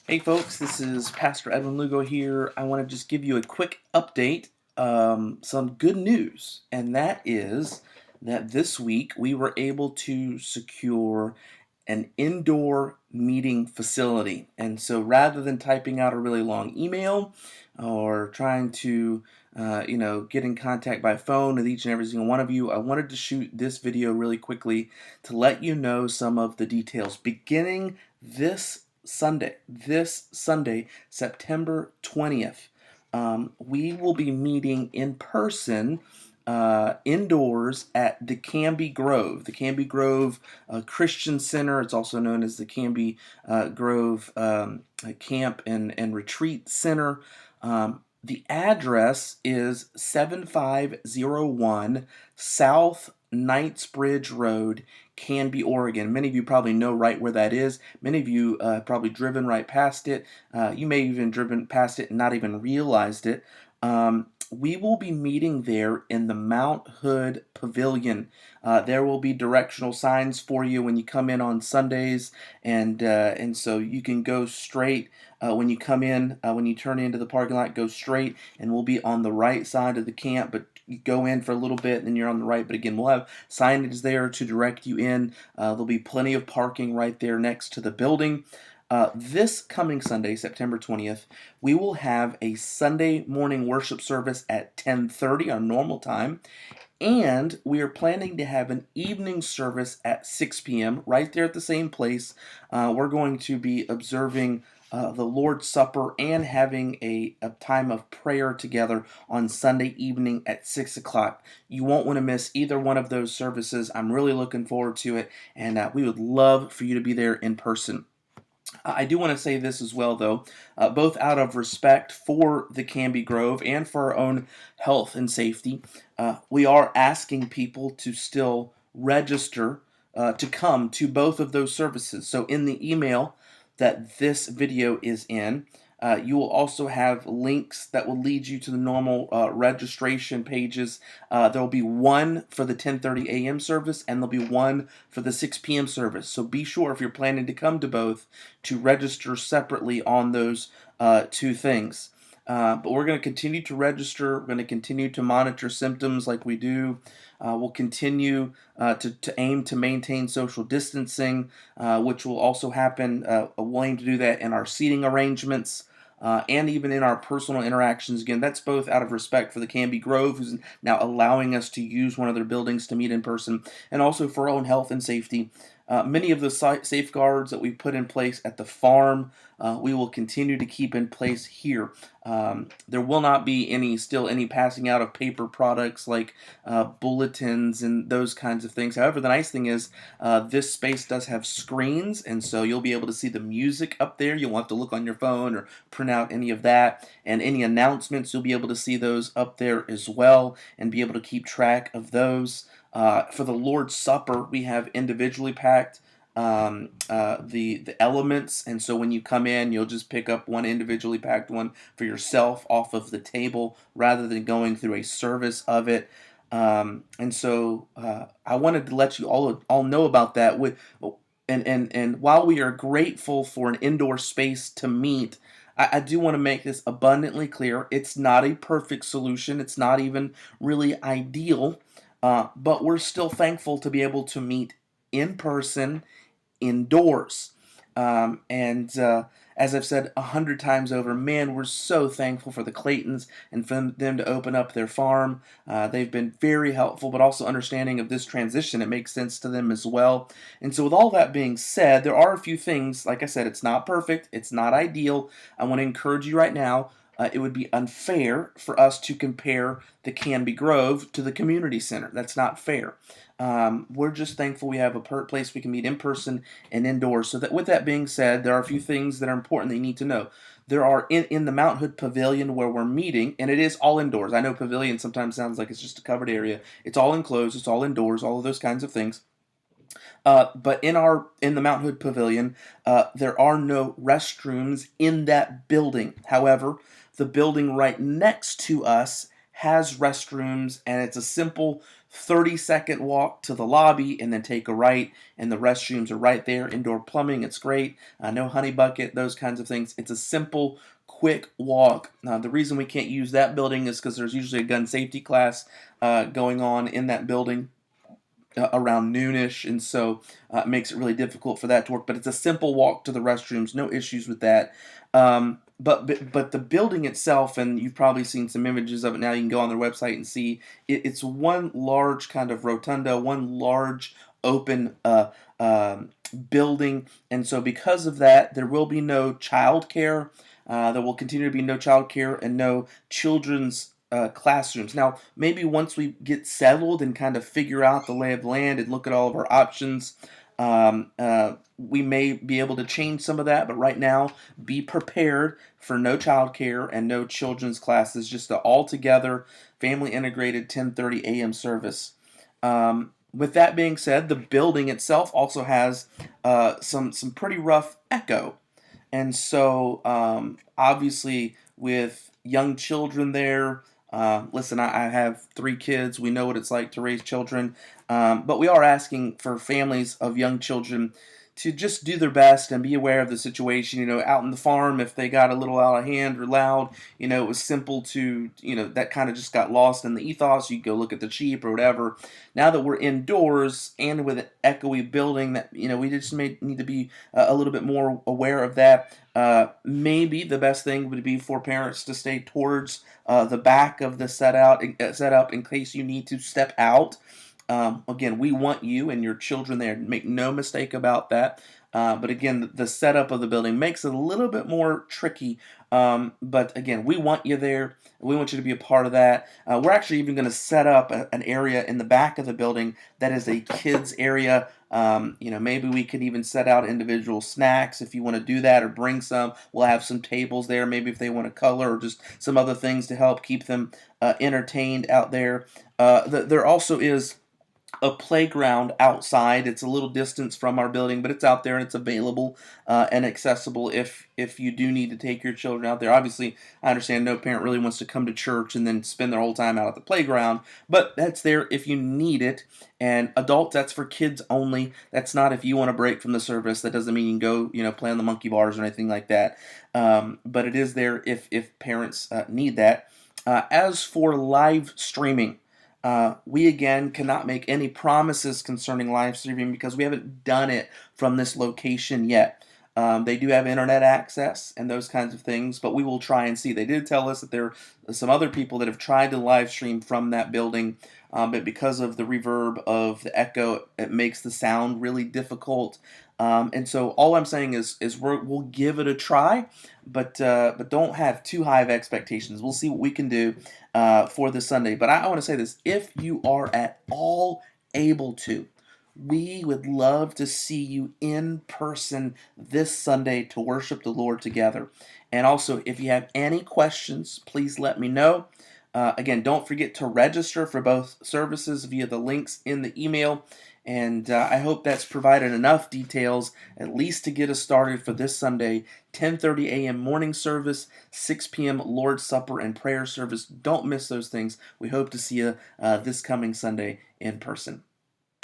Hey folks, this is Pastor Edwin Lugo here. I want to just give you a quick update, some good news, and that is that this week we were able to secure an indoor meeting facility. And so rather than typing out a really long email or trying to get in contact by phone with each and every single one of you, I wanted to shoot this video really quickly to let you know some of the details. Beginning this Sunday, September 20th, we will be meeting in person indoors at the Canby Grove. The Canby Grove Christian Center. It's also known as the Canby Grove Camp and Retreat Center. The address is 7501 South Knightsbridge Road, Canby, Oregon. Many of you probably know right where that is. Many of you probably driven right past it. You may have even driven past it and not even realized it. We will be meeting there in the Mount Hood Pavilion. There will be directional signs for you when you come in on Sundays, and so you can go straight when you come in. When you turn into the parking lot, go straight, and we'll be on the right side of the camp. But you go in for a little bit, and then you're on the right. But again, we'll have signage there to direct you in. There'll be plenty of parking right there next to the building. This coming Sunday, September 20th, we will have a Sunday morning worship service at 10:30, our normal time, and we are planning to have an evening service at 6 p.m. right there at the same place. We're going to be observing the Lord's Supper and having a time of prayer together on Sunday evening at 6 o'clock. You won't want to miss either one of those services. I'm really looking forward to it, and we would love for you to be there in person. I do want to say this as well, though, both out of respect for the Canby Grove and for our own health and safety, we are asking people to still register to come to both of those services. So in the email that this video is in, you will also have links that will lead you to the normal registration pages. There will be one for the 10:30 a.m. service, and there'll be one for the 6 p.m. service. So be sure, if you're planning to come to both, to register separately on those two things. But we're going to continue to register. We're going to continue to monitor symptoms like we do. We'll continue to aim to maintain social distancing, which will also happen. We'll aim to do that in our seating arrangements. And even in our personal interactions. Again, that's both out of respect for the Canby Grove, who's now allowing us to use one of their buildings to meet in person, and also for our own health and safety. Many of the safeguards that we put in place at the farm, we will continue to keep in place here. There will not be any passing out of paper products like bulletins and those kinds of things. However, the nice thing is this space does have screens, and so you'll be able to see the music up there. You won't have to look on your phone or print out any of that. And any announcements, you'll be able to see those up there as well and be able to keep track of those. For the Lord's Supper, we have individually packed the elements, and so when you come in, you'll just pick up one individually packed one for yourself off of the table rather than going through a service of it. And so I wanted to let you all know about that. And while we are grateful for an indoor space to meet, I do want to make this abundantly clear. It's not a perfect solution. It's not even really ideal. But we're still thankful to be able to meet in person, indoors. And as I've said 100 times over, man, we're so thankful for the Claytons and for them to open up their farm. They've been very helpful, but also understanding of this transition. It makes sense to them as well. And so with all that being said, there are a few things. Like I said, it's not perfect. It's not ideal. I want to encourage you right now. It would be unfair for us to compare the Canby Grove to the community center. That's not fair. We're just thankful we have a place we can meet in person and indoors. So that, with that being said, there are a few things that are important that you need to know. There are in the Mount Hood Pavilion where we're meeting, and it is all indoors. I know pavilion sometimes sounds like it's just a covered area. It's all enclosed. It's all indoors. All of those kinds of things. But in the Mount Hood Pavilion, there are no restrooms in that building. However, the building right next to us has restrooms, and it's a simple 30-second walk to the lobby and then take a right, and the restrooms are right there. Indoor plumbing, it's great. No honey bucket, those kinds of things. It's a simple, quick walk. The reason we can't use that building is because there's usually a gun safety class going on in that building around noonish, and so it makes it really difficult for that to work. But it's a simple walk to the restrooms, no issues with that. But the building itself, and you've probably seen some images of it now. You can go on their website and see it's one large kind of rotunda, one large open building, and so because of that, there will be no child care. There will continue to be no child care and no children's classrooms. Now, maybe once we get settled and kind of figure out the lay of the land and look at all of our options, we may be able to change some of that. But right now, be prepared for no childcare and no children's classes, just an all-together, family integrated 10:30 a.m. service. With that being said, the building itself also has some pretty rough echo, and so obviously with young children there. Listen, I have 3 kids. We know what it's like to raise children. But we are asking for families of young children to just do their best and be aware of the situation. Out in the farm, if they got a little out of hand or loud, it was simple to, that kind of just got lost in the ethos. You go look at the Jeep or whatever. Now that we're indoors and with an echoey building, that, we just may need to be a little bit more aware of that. Maybe the best thing would be for parents to stay towards the back of the setup in case you need to step out. Again, we want you and your children there. Make no mistake about that. But again, the setup of the building makes it a little bit more tricky. But again, we want you there. We want you to be a part of that. We're actually even going to set up an area in the back of the building that is a kids area. Maybe we could even set out individual snacks if you want to do that, or bring some. We'll have some tables there, maybe if they want to color or just some other things to help keep them entertained out there. There also is a playground outside. It's a little distance from our building, but it's out there and it's available and accessible if you do need to take your children out there. Obviously, I understand no parent really wants to come to church and then spend their whole time out at the playground, but that's there if you need it. And adults, that's for kids only. That's not if you want to break from the service. That doesn't mean you can go, play on the monkey bars or anything like that. But it is there if parents need that. As for live streaming, we again cannot make any promises concerning live streaming because we haven't done it from this location yet. They do have internet access and those kinds of things, but we will try and see. They did tell us that there are some other people that have tried to live stream from that building, but because of the reverb of the echo, it makes the sound really difficult. And so all I'm saying is we'll give it a try, but don't have too high of expectations. We'll see what we can do for this Sunday. But I want to say this: if you are at all able to, we would love to see you in person this Sunday to worship the Lord together. And also, if you have any questions, please let me know. Again, don't forget to register for both services via the links in the email. And I hope that's provided enough details, at least to get us started for this Sunday, 10:30 a.m. morning service, 6 p.m. Lord's Supper and prayer service. Don't miss those things. We hope to see you this coming Sunday in person.